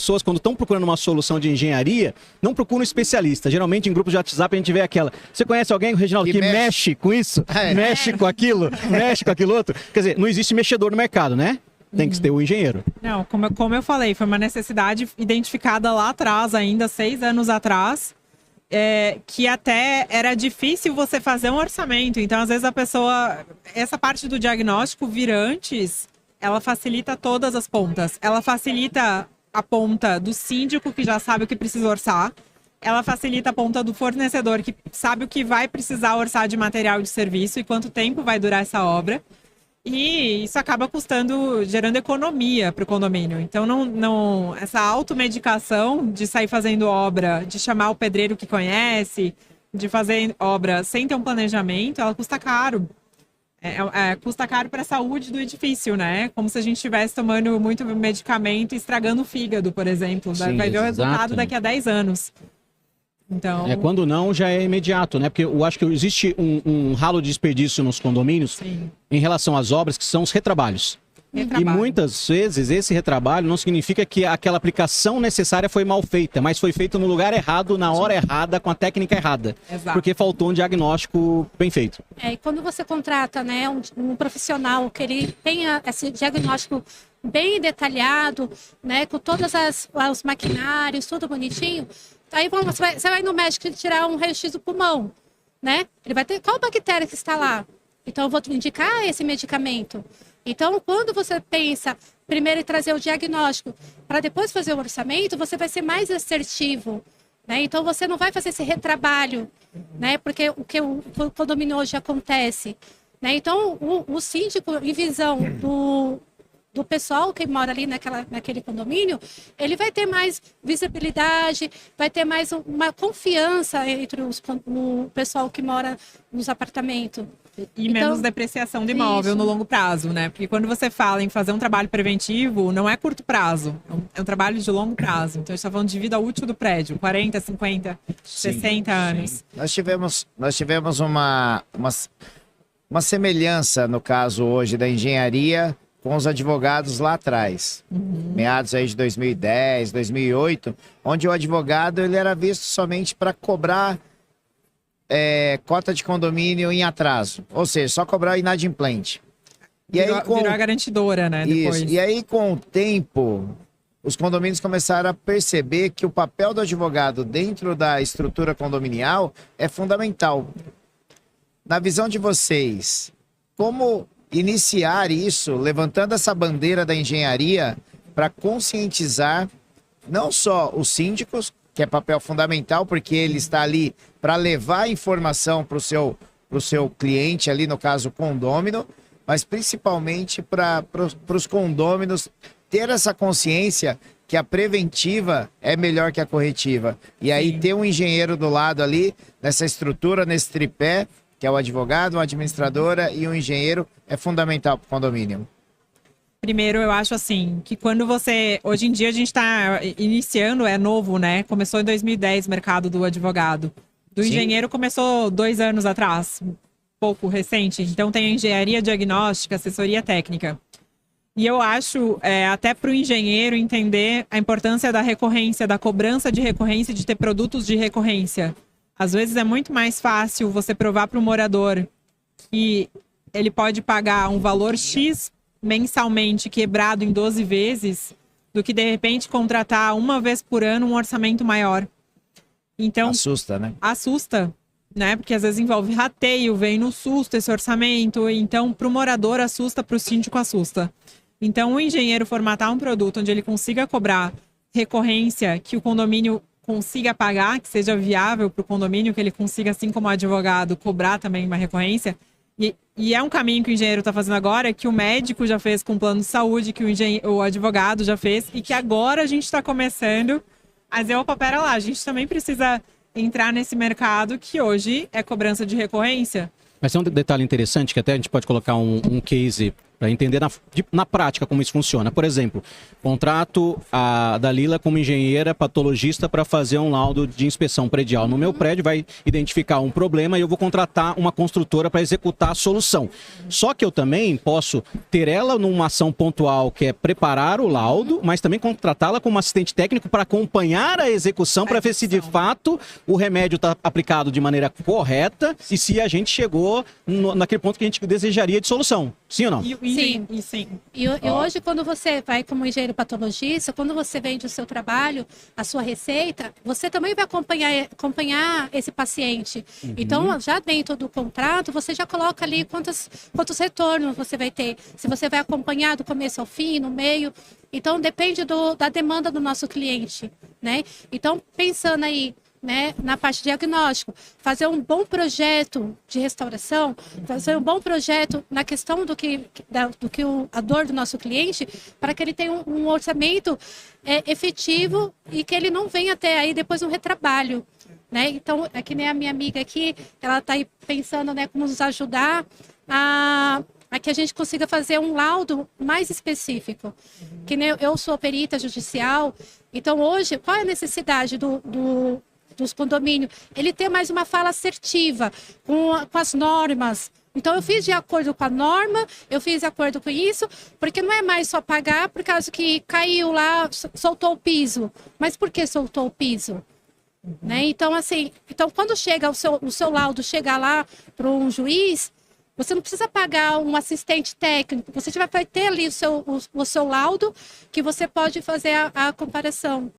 pessoas, quando estão procurando uma solução de engenharia, não procuram um especialista. Geralmente, em grupos de WhatsApp, a gente vê aquela... Você conhece alguém, Reginaldo, que mexe com isso? Mexe com aquilo? Mexe com aquilo outro? Quer dizer, não existe mexedor no mercado, né? Tem que ter o engenheiro. Não, como eu falei, foi uma necessidade identificada lá atrás, ainda 6 anos atrás, que até era difícil você fazer um orçamento. Então, às vezes, a pessoa... Essa parte do diagnóstico vir antes, ela facilita todas as pontas. Ela facilita a ponta do síndico, que já sabe o que precisa orçar. Ela facilita a ponta do fornecedor, que sabe o que vai precisar orçar de material e de serviço e quanto tempo vai durar essa obra. E isso acaba gerando economia para o condomínio. Então, essa automedicação de sair fazendo obra, de chamar o pedreiro que conhece, de fazer obra sem ter um planejamento, ela custa caro. Custa caro para a saúde do edifício, né? Como se a gente estivesse tomando muito medicamento e estragando o fígado, por exemplo. Sim, vai ver o resultado daqui a 10 anos. Então... Quando não, já é imediato, né? Porque eu acho que existe um ralo de desperdício nos condomínios. Sim. Em relação às obras, que são os retrabalhos. E muitas vezes esse retrabalho não significa que aquela aplicação necessária foi mal feita, mas foi feita no lugar errado, na hora errada, com a técnica errada. Exato. Porque faltou um diagnóstico bem feito. E quando você contrata, né, um profissional que ele tenha esse diagnóstico bem detalhado, né, com todos os maquinários, tudo bonitinho, aí você vai no médico tirar um raio-x do pulmão, né? Ele vai ter qual bactéria que está lá. Então eu vou te indicar esse medicamento. Então, quando você pensa primeiro em trazer o diagnóstico para depois fazer o orçamento, você vai ser mais assertivo, né? Então, você não vai fazer esse retrabalho, né? Porque o que o condomínio hoje acontece, né? Então, o síndico, em visão do pessoal que mora ali naquele condomínio, ele vai ter mais visibilidade, vai ter mais uma confiança entre o pessoal que mora nos apartamentos. E menos depreciação do imóvel no longo prazo, né? Porque quando você fala em fazer um trabalho preventivo, não é curto prazo, é um trabalho de longo prazo. Então, a gente está falando de vida útil do prédio, 40, 50, 60 anos. Sim. Nós tivemos uma semelhança, no caso hoje, da engenharia com os advogados lá atrás, meados aí de 2010, 2008, onde o advogado ele era visto somente para cobrar cota de condomínio em atraso, ou seja, só cobrar inadimplente. Virou a garantidora, né? Depois. Isso. E aí, com o tempo, os condomínios começaram a perceber que o papel do advogado dentro da estrutura condominial é fundamental. Na visão de vocês, como iniciar isso, levantando essa bandeira da engenharia para conscientizar não só os síndicos, que é papel fundamental, porque ele está ali para levar informação para o seu cliente, ali no caso o condômino, mas principalmente para os condôminos ter essa consciência que a preventiva é melhor que a corretiva. E aí ter um engenheiro do lado ali, nessa estrutura, nesse tripé, que é o advogado, uma administradora e um engenheiro, é fundamental para o condomínio. Primeiro, eu acho assim, que quando você... Hoje em dia a gente está iniciando, é novo, né? Começou em 2010 o mercado do advogado. Do engenheiro começou 2 anos atrás, pouco recente. Então tem a engenharia diagnóstica, assessoria técnica. E eu acho, até para o engenheiro entender a importância da recorrência, da cobrança de recorrência, de ter produtos de recorrência. Às vezes é muito mais fácil você provar para o morador que ele pode pagar um valor X mensalmente quebrado em 12 vezes, do que de repente contratar uma vez por ano um orçamento maior. Então, assusta, né? Assusta, né? Porque às vezes envolve rateio, vem no susto esse orçamento. Então, para o morador assusta, para o síndico assusta. Então, o engenheiro formatar um produto onde ele consiga cobrar recorrência, que o condomínio consiga pagar, que seja viável para o condomínio, que ele consiga, assim como o advogado, cobrar também uma recorrência. E é um caminho que o engenheiro está fazendo agora, que o médico já fez com o plano de saúde, que o advogado já fez, e que agora a gente está começando a dizer, opa, pera lá, a gente também precisa entrar nesse mercado que hoje é cobrança de recorrência. Mas tem um detalhe interessante, que até a gente pode colocar um case para entender na prática como isso funciona. Por exemplo, contrato a Dalila como engenheira patologista para fazer um laudo de inspeção predial no meu prédio, vai identificar um problema e eu vou contratar uma construtora para executar a solução. Só que eu também posso ter ela numa ação pontual, que é preparar o laudo, mas também contratá-la como assistente técnico para acompanhar a execução, para ver se de fato o remédio está aplicado de maneira correta e se a gente chegou naquele ponto que a gente desejaria de solução. Sim ou não? Sim. E hoje, quando você vai como engenheiro patologista, quando você vende o seu trabalho, a sua receita, você também vai acompanhar esse paciente. Então, já dentro do contrato, você já coloca ali quantos retornos você vai ter. Se você vai acompanhar do começo ao fim, no meio. Então, depende da demanda do nosso cliente, né? Então, pensando aí, né, na parte de diagnóstico, fazer um bom projeto de restauração, fazer um bom projeto na questão a dor do nosso cliente, para que ele tenha um orçamento efetivo e que ele não venha até aí depois um retrabalho, né? Então, é que nem a minha amiga aqui, ela está aí pensando, né, como nos ajudar a que a gente consiga fazer um laudo mais específico. Que nem eu sou perita judicial, então hoje, qual é a necessidade dos condomínios? Ele ter mais uma fala assertiva com as normas. Então, eu fiz de acordo com a norma, eu fiz de acordo com isso, porque não é mais só pagar por causa que caiu lá, soltou o piso. Mas por que soltou o piso? Né? Então, assim, quando chega o seu laudo chegar lá para um juiz, você não precisa pagar um assistente técnico, você vai ter ali o seu laudo que você pode fazer a comparação.